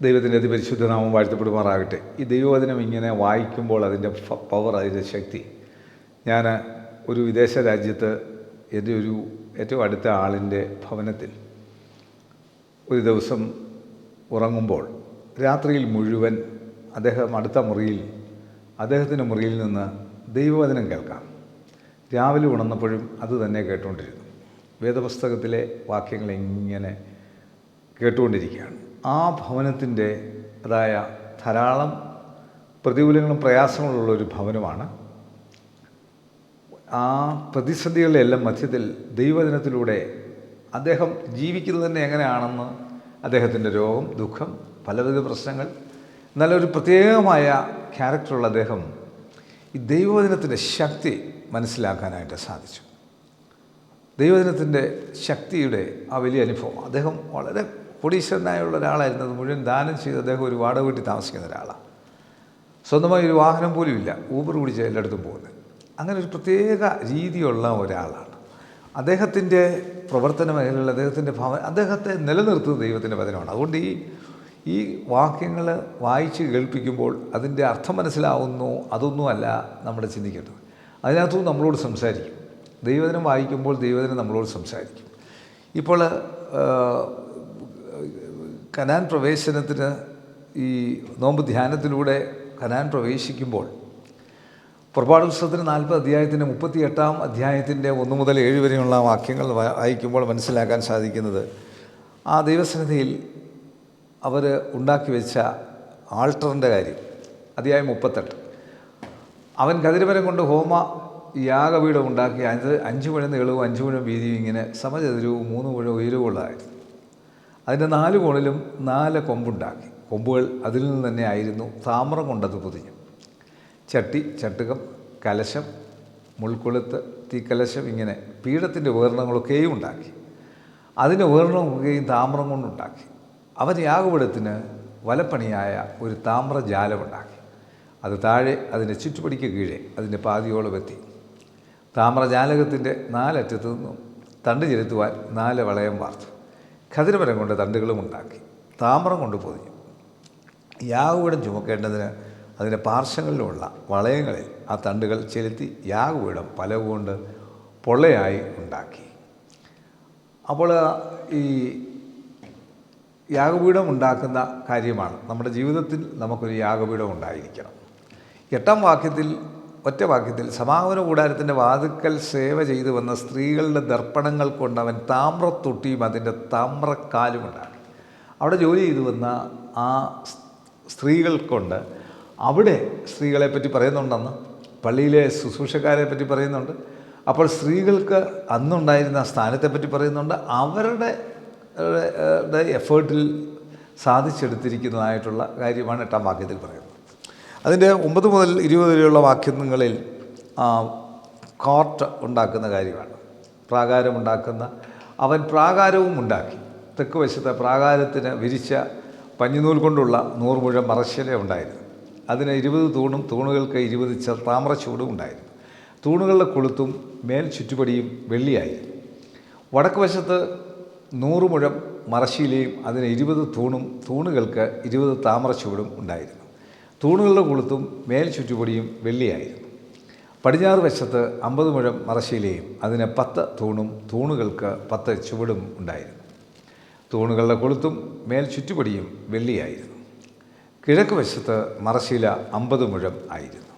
ദൈവത്തിൻ്റെ അതിപരിശുദ്ധ നാമം വാഴ്ത്തപ്പെടുമാറാകട്ടെ. ഈ ദൈവവചനം ഇങ്ങനെ വായിക്കുമ്പോൾ അതിൻ്റെ പവർ, അതിൻ്റെ ശക്തി. ഞാൻ ഒരു വിദേശ രാജ്യത്ത് എൻ്റെ ഒരു ഏറ്റവും അടുത്ത ആളിൻ്റെ ഭവനത്തിൽ ഒരു ദിവസം ഉറങ്ങുമ്പോൾ രാത്രിയിൽ മുഴുവൻ അടുത്ത മുറിയിൽ അദ്ദേഹത്തിൻ്റെ മുറിയിൽ നിന്ന് ദൈവവചനം കേൾക്കാം. രാവിലെ ഉണർന്നപ്പോഴും അത് തന്നെ കേട്ടുകൊണ്ടിരുന്നു. വേദപുസ്തകത്തിലെ വാക്യങ്ങൾ ഇങ്ങനെ കേട്ടുകൊണ്ടിരിക്കുകയാണ്. ആ ഭവനത്തിൻ്റെ അതായ ധാരാളം പ്രതികൂലങ്ങളും പ്രയാസങ്ങളുള്ളൊരു ഭവനമാണ്. ആ പ്രതിസന്ധികളുടെ എല്ലാം മധ്യത്തിൽ ദൈവവചനത്തിലൂടെ അദ്ദേഹം ജീവിക്കുന്നത് തന്നെ എങ്ങനെയാണെന്ന്, അദ്ദേഹത്തിൻ്റെ രോഗം, ദുഃഖം, പലവിധ പ്രശ്നങ്ങൾ, നല്ലൊരു പ്രത്യേകമായ ക്യാരക്ടറുള്ള അദ്ദേഹം ഈ ദൈവവചനത്തിൻ്റെ ശക്തി മനസ്സിലാക്കാനായിട്ട് സാധിച്ചു. ദൈവവചനത്തിൻ്റെ ശക്തിയുടെ ആ വലിയ അനുഭവം. അദ്ദേഹം വളരെ കോടീശ്വരനായുള്ള ഒരാളായിരുന്നത്, മുഴുവൻ ദാനം ചെയ്ത് അദ്ദേഹം ഒരു വാടക വീട്ടിൽ താമസിക്കുന്ന ഒരാളാണ്. സ്വന്തമായി ഒരു വാഹനം പോലും ഇല്ല, ഊബർ പിടിച്ച് എല്ലായിടത്തും പോകുന്നത്. അങ്ങനെ ഒരു പ്രത്യേക രീതിയുള്ള ഒരാളാണ്. അദ്ദേഹത്തിൻ്റെ പ്രവർത്തന മേഖലകളിൽ അദ്ദേഹത്തെ നിലനിർത്തുന്ന ദൈവത്തിൻ്റെ വചനമാണ്. അതുകൊണ്ട് ഈ വാക്യങ്ങൾ വായിച്ച് കേൾപ്പിക്കുമ്പോൾ അതിൻ്റെ അർത്ഥം മനസ്സിലാവുന്നു, അതൊന്നുമല്ല നമ്മൾ ചിന്തിക്കേണ്ടത്. അതിനകത്തും നമ്മളോട് സംസാരിക്കും. ദൈവവചനം വായിക്കുമ്പോൾ ദൈവവചനം നമ്മളോട് സംസാരിക്കും. ഇപ്പോൾ കനാൻ പ്രവേശനത്തിന് ഈ നോമ്പ് ധ്യാനത്തിലൂടെ കനാൻ പ്രവേശിക്കുമ്പോൾ പുറപ്പാട് പുസ്തകത്തിന് 40 അധ്യായത്തിൻ്റെ 38 അധ്യായത്തിൻ്റെ 1 മുതൽ 7 വരെയുള്ള വാക്യങ്ങൾ വായിക്കുമ്പോൾ മനസ്സിലാക്കാൻ സാധിക്കുന്നത്, ആ ദൈവസന്നിധിയിൽ അവർ ഉണ്ടാക്കി വെച്ച ആൾട്ടറിൻ്റെ കാര്യം. അധ്യായം 38. അവൻ കതിരമരം കൊണ്ട് യാഗപീഠം ഉണ്ടാക്കി 5 മുഴം നീളവും 5 മുഴം വീതിയും ഇങ്ങനെ സമചതുരവും 3 മുഴം ഉയരവുമുള്ളതായിരുന്നു. അതിൻ്റെ 4 കോണിലും 4 കൊമ്പുണ്ടാക്കി. കൊമ്പുകൾ അതിൽ നിന്ന് തന്നെ ആയിരുന്നു. താമ്രം കൊണ്ടത് പൊതിഞ്ഞു. ചട്ടി, ചട്ടുകം, കലശം, മുൾക്കൊളുത്ത്, തീക്കലശം, ഇങ്ങനെ പീഠത്തിൻ്റെ ഉപകരണങ്ങളൊക്കെയും ഉണ്ടാക്കി. അതിൻ്റെ ഉപകരണമൊക്കെയും താമ്രം കൊണ്ടുണ്ടാക്കി. അവൻ യാഗപീഠത്തിന് വലപ്പണിയായ ഒരു താമ്രജാലമുണ്ടാക്കി. അത് താഴെ അതിൻ്റെ ചുറ്റുപടിക്ക് കീഴെ അതിൻ്റെ പാതിയോളം എത്തി. താമ്രജാലകത്തിൻ്റെ 4 അറ്റത്തു നിന്നും തണ്ട് ചെലുത്തുവാൻ 4 വളയം വാർത്തു. ഖദിരമരം കൊണ്ട് തണ്ടുകളും ഉണ്ടാക്കി. താമ്രം കൊണ്ട് പൊതിഞ്ഞു. യാഗപീഠം ചുമക്കേണ്ടതിന് അതിൻ്റെ പാർശ്വങ്ങളിലുള്ള വളയങ്ങളിൽ ആ തണ്ടുകൾ ചെലുത്തി യാഗപീഠം പലക കൊണ്ട് പൊള്ളയായി ഉണ്ടാക്കി. അപ്പോൾ ഈ യാഗപീഠം ഉണ്ടാക്കുന്ന കാര്യമാണ്. നമ്മുടെ ജീവിതത്തിൽ നമുക്കൊരു യാഗപീഠം ഉണ്ടായിരിക്കണം. 8 വാക്യത്തിൽ, ഒറ്റ വാക്യത്തിൽ, സമാഗമന കൂടാരത്തിൻ്റെ വാതിൽക്കൽ സേവ ചെയ്തു വന്ന സ്ത്രീകളുടെ ദർപ്പണങ്ങൾ കൊണ്ട് അവൻ താമ്രത്തൊട്ടിയും അതിൻ്റെ താമ്രക്കാലും ഉണ്ടാക്കി. അവിടെ ജോലി ചെയ്തു വന്ന ആ സ്ത്രീകൾ കൊണ്ട്, അവിടെ സ്ത്രീകളെപ്പറ്റി പറയുന്നുണ്ടെന്ന്, പള്ളിയിലെ ശുശ്രൂഷക്കാരെ പറ്റി പറയുന്നുണ്ട്. അപ്പോൾ സ്ത്രീകൾക്ക് അന്നുണ്ടായിരുന്ന സ്ഥാനത്തെപ്പറ്റി പറയുന്നുണ്ട്. അവരുടെ എഫേർട്ടിൽ സാധിച്ചെടുത്തിരിക്കുന്നതായിട്ടുള്ള കാര്യമാണ് 8 വാക്യത്തിൽ പറയുന്നത്. അതിൻ്റെ 9 മുതൽ 20 വരെയുള്ള വാക്യങ്ങളിൽ കോർട്ട് ഉണ്ടാക്കുന്ന കാര്യമാണ്. അവൻ പ്രാകാരവും ഉണ്ടാക്കി. തെക്ക് വശത്തെ പ്രാകാരത്തിന് വിരിച്ച പഞ്ഞിനൂൽ കൊണ്ടുള്ള 100 മുഴം മറശ്ശില ഉണ്ടായിരുന്നു. അതിന് 20 തൂണും തൂണുകൾക്ക് 20 താമ്രച്ചൂടും ഉണ്ടായിരുന്നു. തൂണുകളുടെ കൊളുത്തും മേൽ ചുറ്റുപടിയും വെള്ളിയായിരുന്നു. വടക്ക് വശത്ത് 100 മുഴം മറശ്ശീലയും അതിന് 20 തൂണും തൂണുകൾക്ക് 20 താമ്രച്ചൂടും ഉണ്ടായിരുന്നു. തൂണുകളുടെ കൊളുത്തും മേൽ ചുറ്റുപടിയും വെള്ളിയായിരുന്നു. പടിഞ്ഞാറ് വശത്ത് 50 മുഴം മറശ്ശീലയും അതിന് 10 തൂണും തൂണുകൾക്ക് 10 ചുവടും ഉണ്ടായിരുന്നു. തൂണുകളുടെ കൊളുത്തും മേൽ ചുറ്റുപടിയും വെള്ളിയായിരുന്നു. കിഴക്ക് വശത്ത് മറശ്ശീല 50 മുഴം ആയിരുന്നു.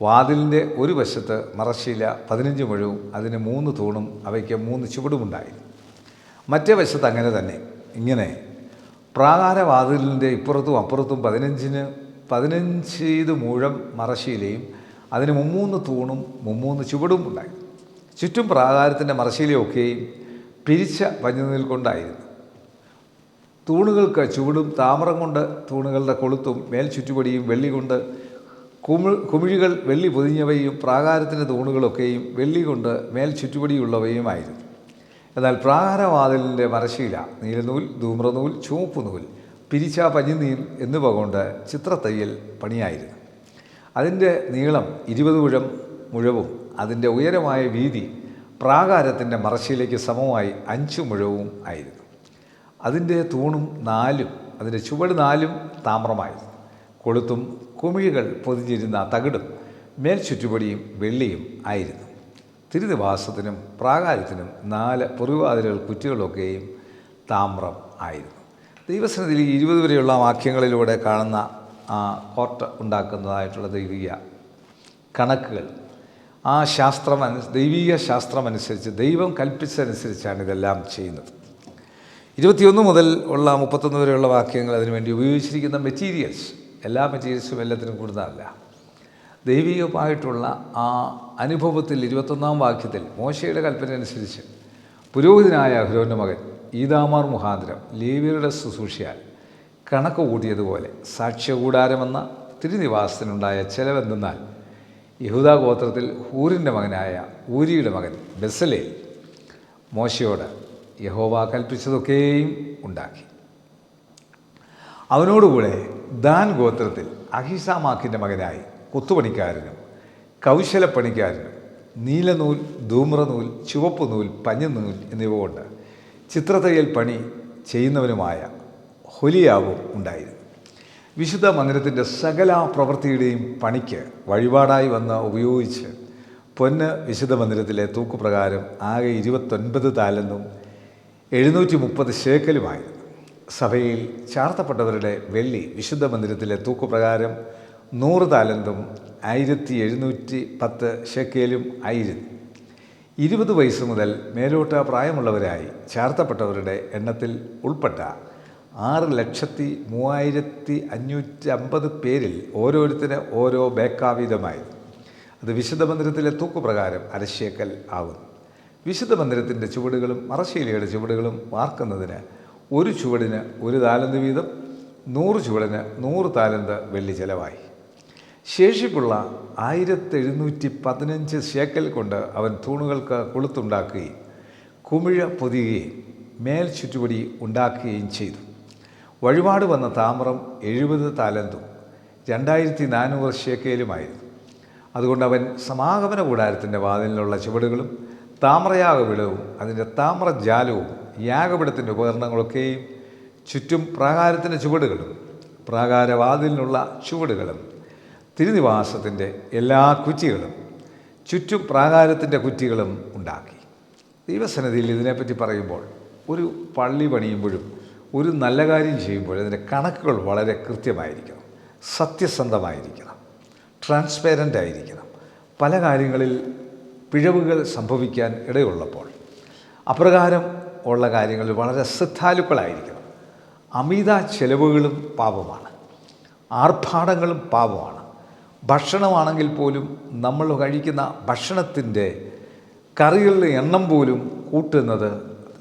വാതിലിൻ്റെ ഒരു വശത്ത് മറശ്ശീല 15 മുഴവും അതിന് 3 തൂണും അവയ്ക്ക് 3 ചുവടുമുണ്ടായിരുന്നു. മറ്റേ വശത്ത് അങ്ങനെ തന്നെ. ഇങ്ങനെ പ്രാകാരവാതിലിൻ്റെ ഇപ്പുറത്തും അപ്പുറത്തും 15 മുഴം മറശ്ശീലയും അതിന് 3 തൂണും 3 ചുവടും ഉണ്ടായിരുന്നു. ചുറ്റും പ്രാകാരത്തിൻ്റെ മറശ്ശീലയൊക്കെയും പിരിച്ച പഞ്ഞിനൂൽ കൊണ്ടായിരുന്നു. തൂണുകൾക്ക് ചുവടും താമ്രം കൊണ്ട് തൂണുകളുടെ കൊളുത്തും മേൽ ചുറ്റുപടിയും വെള്ളി കൊണ്ട് കുമിഴികൾ വെള്ളി പൊതിഞ്ഞവയും പ്രാകാരത്തിൻ്റെ തൂണുകളൊക്കെയും വെള്ളി കൊണ്ട് മേൽ ചുറ്റുപടിയുള്ളവയുമായിരുന്നു. എന്നാൽ പ്രാകാരവാതിലിൻ്റെ മറശ്ശീല നീലനൂൽ, ധൂമ്രനൂൽ, ചുവപ്പ് നൂൽ, പിരിച്ച പഞ്ഞിനീൽ എന്നിവ കൊണ്ട് ചിത്രത്തയ്യൽ പണിയായിരുന്നു. അതിൻ്റെ നീളം 20 മുഴവും അതിൻ്റെ ഉയരമായ വീതി പ്രാകാരത്തിൻ്റെ മറശ്ശീലയ്ക്ക് സമമായി 5 മുഴവും ആയിരുന്നു. അതിൻ്റെ തൂണും 4 അതിൻ്റെ ചുവട് 4 താമ്രമായിരുന്നു. കൊളുത്തും കുമിഴികൾ പൊതിഞ്ഞിരുന്ന തകിടും മേൽ ചുറ്റുപടിയും വെള്ളിയും ആയിരുന്നു. തിരുനിവാസത്തിനും പ്രാകാരത്തിനും 4 പൊറിവാതിലുകൾ കുറ്റികളൊക്കെയും താമ്രം ആയിരുന്നു. ദൈവസന്നിധിയിൽ 20 വരെയുള്ള വാക്യങ്ങളിലൂടെ കാണുന്ന ആ കോർട്ട് ഉണ്ടാക്കുന്നതായിട്ടുള്ള ദൈവിക കണക്കുകൾ, ആ ദൈവിക ശാസ്ത്രമനുസരിച്ച് ദൈവം കൽപ്പിച്ചതനുസരിച്ചാണ് ഇതെല്ലാം ചെയ്യുന്നത്. 21 മുതൽ ഉള്ള 31 വരെയുള്ള വാക്യങ്ങൾ അതിനുവേണ്ടി ഉപയോഗിച്ചിരിക്കുന്ന മെറ്റീരിയൽസ്, എല്ലാ മെറ്റീരിയൽസും എല്ലാത്തിനും കൂടുതലല്ല. ദൈവികമായിട്ടുള്ള ആ അനുഭവത്തിൽ 21 വാക്യത്തിൽ മോശയുടെ കൽപ്പന അനുസരിച്ച് പുരോഹിതനായ അഹ്റോന്റെ മകൻ ഈതാമാർ മുഖാന്തരം ലേവ്യരുടെ ശുശ്രൂഷയാൽ കണക്ക് കൂട്ടിയതുപോലെ സാക്ഷ്യകൂടാരമെന്ന തിരുനിവാസത്തിനുണ്ടായ ചെലവെന്തെന്നാൽ യഹൂദാ ഗോത്രത്തിൽ ഹൂറിൻ്റെ മകനായ ഊരിയുടെ മകൻ ബെസലേൽ മോശയോട് യഹോവ കൽപ്പിച്ചതൊക്കെയും ഉണ്ടാക്കി. അവനോടുകൂടെ ദാൻ ഗോത്രത്തിൽ അഹിസാമാക്കിൻ്റെ മകനായി കൊത്തുപണിക്കാരനും കൗശലപ്പണിക്കാരനും നീലനൂൽ, ധൂമ്രനൂൽ, ചുവപ്പ് നൂൽ, പഞ്ഞനൂൽ എന്നിവ കൊണ്ട് ചിത്രത്തയ്യൽ പണി ചെയ്യുന്നവനുമായ ഹൊലിയാവും ഉണ്ടായിരുന്നു. വിശുദ്ധ മന്ദിരത്തിൻ്റെ സകല പ്രവൃത്തിയുടെയും പണിക്ക് വഴിപാടായി വന്ന് ഉപയോഗിച്ച് പൊന്ന് വിശുദ്ധ മന്ദിരത്തിലെ തൂക്കുപ്രകാരം ആകെ 29 താലന്തും 730 ശേക്കലുമായിരുന്നു. സഭയിൽ ചാർത്തപ്പെട്ടവരുടെ വെള്ളി വിശുദ്ധ മന്ദിരത്തിലെ തൂക്കുപ്രകാരം 100 താലന്തും 1710 ശേക്കലും ആയിരുന്നു. 20 വയസ്സ് മുതൽ മേലോട്ട് പ്രായമുള്ളവരായി ചാർത്തപ്പെട്ടവരുടെ എണ്ണത്തിൽ ഉൾപ്പെട്ട 6,35,550 പേരിൽ ഓരോരുത്തര് ഓരോ ബേക്കാവീതമായി. അത് വിശുദ്ധ മന്ദിരത്തിലെ തൂക്കുപ്രകാരം 1/2 ശേക്കൽ ആകുന്നു. വിശുദ്ധ മന്ദിരത്തിൻ്റെ ചുവടുകളും മറശ്ശീലയുടെ ചുവടുകളും വാർക്കുന്നതിന് ഒരു ചുവടിന് 1 താലന്ത് വീതം, 100 ചുവടിന് 100 താലന്ത് വെള്ളി ചെലവായി. ശേഷിപ്പുള്ള 1715 ശേക്കൽ കൊണ്ട് അവൻ തൂണുകൾക്ക് കൊളുത്തുണ്ടാക്കുകയും കുമിഴ പൊതിയുകയും മേൽ ചുറ്റുപടി ഉണ്ടാക്കുകയും ചെയ്തു. വഴിപാട് വന്ന താമ്രം 70 താലന്തും 2400 ശേക്കലുമായിരുന്നു. അതുകൊണ്ട് അവൻ സമാഗമന കൂടാരത്തിൻ്റെ വാതിലിനുള്ള ചുവടുകളും താമ്രയാഗപീഠവും അതിൻ്റെ താമ്രജാലവും യാഗപീഠത്തിൻ്റെ ഉപകരണങ്ങളൊക്കെയും ചുറ്റും പ്രാകാരത്തിൻ്റെ ചുവടുകളും പ്രാകാരവാതിലിനുള്ള ചുവടുകളും തിരുനിവാസത്തിൻ്റെ എല്ലാ കുറ്റികളും ചുറ്റും പ്രാകാരത്തിൻ്റെ കുറ്റികളും ഉണ്ടാക്കി. ദൈവസന്നിധിയിൽ ഇതിനെപ്പറ്റി പറയുമ്പോൾ ഒരു പള്ളി പണിയുമ്പോഴും ഒരു നല്ല കാര്യം ചെയ്യുമ്പോൾ അതിൻ്റെ കണക്കുകൾ വളരെ കൃത്യമായിരിക്കണം, സത്യസന്ധമായിരിക്കണം, ട്രാൻസ്പെറൻ്റ് ആയിരിക്കണം. പല കാര്യങ്ങളിൽ പിഴവുകൾ സംഭവിക്കാൻ ഇടയുള്ളപ്പോൾ അപ്രകാരം ഉള്ള കാര്യങ്ങളിൽ വളരെ ശ്രദ്ധാലുക്കളായിരിക്കണം. അമിത ചെലവുകളും പാപമാണ്, ആർഭാടങ്ങളും പാപമാണ്. ഭക്ഷണമാണെങ്കിൽ പോലും നമ്മൾ കഴിക്കുന്ന ഭക്ഷണത്തിൻ്റെ കറികളുടെ എണ്ണം പോലും കൂട്ടുന്നത്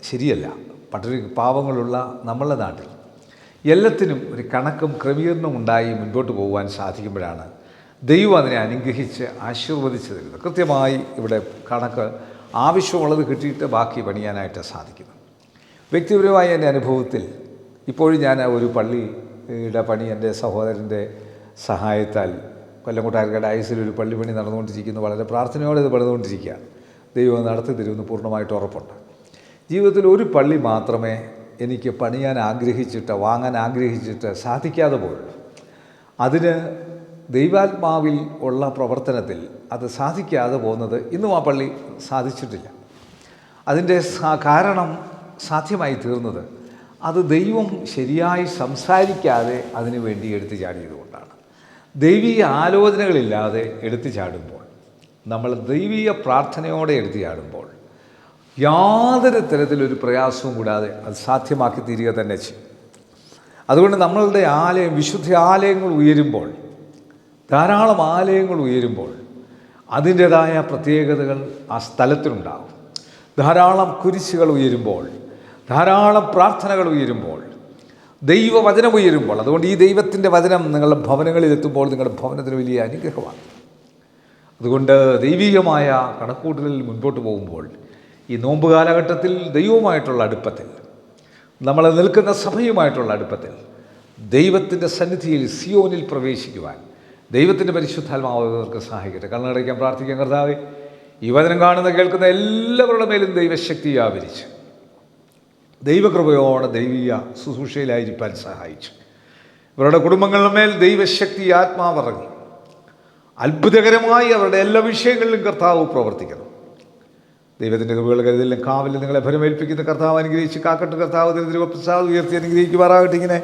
ശരിയല്ല. പാവങ്ങളുള്ള നമ്മളുടെ നാട്ടിൽ എല്ലാത്തിനും ഒരു കണക്കും ക്രമീകരണവും ഉണ്ടായി മുൻപോട്ട് പോകുവാൻ സാധിക്കുമ്പോഴാണ് ദൈവം അതിനെ അനുഗ്രഹിച്ച് ആശീർവദിച്ച് തരുന്നത്. കൃത്യമായി ഇവിടെ കണക്ക് ആവശ്യമുള്ളത് കിട്ടിയിട്ട് ബാക്കി പണിയാനായിട്ട് സാധിക്കുന്നു. വ്യക്തിപരമായ എൻ്റെ അനുഭവത്തിൽ ഇപ്പോഴും ഞാൻ ഒരു പള്ളിയുടെ പണി എൻ്റെ സഹോദരൻ്റെ സഹായത്താൽ കൊല്ലംകോട്ടാർക്കാട് ഐസിലൊരു പള്ളി പണി നടന്നുകൊണ്ടിരിക്കുന്നു. വളരെ പ്രാർത്ഥനയോടെ ഇത് പണിതുകൊണ്ടിരിക്കുകയാണ്. ദൈവം നടത്തി തരുമെന്ന് പൂർണ്ണമായിട്ട് ഉറപ്പുണ്ട്. ജീവിതത്തിൽ ഒരു പള്ളി മാത്രമേ എനിക്ക് പണിയാൻ ആഗ്രഹിച്ചിട്ട് വാങ്ങാൻ ആഗ്രഹിച്ചിട്ട് സാധിക്കാതെ പോയുള്ളൂ. അതിന് ദൈവാത്മാവിൽ ഉള്ള പ്രവർത്തനത്തിൽ അത് സാധിക്കാതെ പോകുന്നത് ഇന്നും ആ പള്ളി സാധിച്ചിട്ടില്ല. അതിൻ്റെ കാരണം സാധ്യമായി തീർന്നത് അത് ദൈവം ശരിയായി സംസാരിക്കാതെ അതിനു വേണ്ടി എടുത്തു ചാടിയതുകൊണ്ടാണ്. ദൈവീക ആലോചനകളില്ലാതെ എടുത്തു ചാടുമ്പോൾ, നമ്മൾ ദൈവീക പ്രാർത്ഥനയോടെ എടുത്തു ചാടുമ്പോൾ യാതൊരു തരത്തിലൊരു പ്രയാസവും കൂടാതെ അത് സാധ്യമാക്കി തീരുക തന്നെ ചെയ്യും. അതുകൊണ്ട് നമ്മളുടെ ആലയം, വിശുദ്ധ ആലയങ്ങൾ ഉയരുമ്പോൾ, ധാരാളം ആലയങ്ങൾ ഉയരുമ്പോൾ അതിൻ്റേതായ പ്രത്യേകതകൾ ആ സ്ഥലത്തിനുണ്ടാകും. ധാരാളം കുരിശുകൾ ഉയരുമ്പോൾ, ധാരാളം പ്രാർത്ഥനകൾ ഉയരുമ്പോൾ, ദൈവവചനം ഉയരുമ്പോൾ, അതുകൊണ്ട് ഈ ദൈവത്തിൻ്റെ വചനം നിങ്ങളുടെ ഭവനങ്ങളിലെത്തുമ്പോൾ നിങ്ങളുടെ ഭവനത്തിന് വലിയ അനുഗ്രഹമാണ്. അതുകൊണ്ട് ദൈവികമായ കണക്കൂട്ടലിൽ മുൻപോട്ട് പോകുമ്പോൾ ഈ നോമ്പ് കാലഘട്ടത്തിൽ ദൈവവുമായിട്ടുള്ള അടുപ്പത്തിൽ, നമ്മൾ നിൽക്കുന്ന സഭയുമായിട്ടുള്ള അടുപ്പത്തിൽ ദൈവത്തിൻ്റെ സന്നിധിയിൽ സിയോനിൽ പ്രവേശിക്കുവാൻ ദൈവത്തിൻ്റെ പരിശുദ്ധാത്മാവർക്ക് സഹായിക്കട്ടെ. കണ്ണടയ്ക്കാൻ പ്രാർത്ഥിക്കാൻ. കർത്താവേ, ഈ വചനം കാണുന്ന കേൾക്കുന്ന എല്ലാവരുടെ മേലും ദൈവശക്തി വ്യാപരിച്ച് ദൈവകൃപയോടെ ദൈവീയ ശുശ്രൂഷയിലായിരിക്കാൻ സഹായിച്ചു. ഇവരുടെ കുടുംബങ്ങളുടെ മേൽ ദൈവശക്തി ആത്മാവിറങ്ങി അത്ഭുതകരമായി അവരുടെ എല്ലാ വിഷയങ്ങളിലും കർത്താവ് പ്രവർത്തിക്കണം. ദൈവത്തിൻ്റെ കൃപകൾ കരുതലിലും കാവലിൽ നിങ്ങളെ ഫലമേൽപ്പിക്കുന്ന കർത്താവ് അനുഗ്രഹിച്ച് കാക്കട്ട്. കർത്താവ് തിരുവപ്രസാദ് ഉയർത്തി അനുഗ്രഹിക്കുമാറാകട്ടെ. ഇങ്ങനെ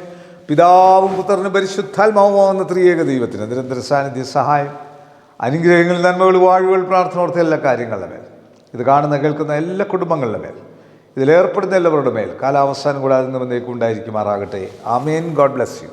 പിതാവും പുത്രനും പരിശുദ്ധാത്മാവുമാകുന്ന ത്രിയേക ദൈവത്തിന് നിരന്തര സാന്നിധ്യ സഹായം, അനുഗ്രഹങ്ങൾ, നന്മകൾ, വാഴുകൾ, പ്രാർത്ഥനോർത്ത എല്ലാ കാര്യങ്ങളുടെ മേൽ, ഇത് കാണുന്ന കേൾക്കുന്ന എല്ലാ കുടുംബങ്ങളുടെ മേൽ, ഇതിലേർപ്പെടുന്ന എല്ലാവരുടെ മേൽ കാലാവസാനം കൂടാതെ നിന്നേക്കും ഉണ്ടായിരിക്കുമാറാകട്ടെ. ആമേൻ. God bless U.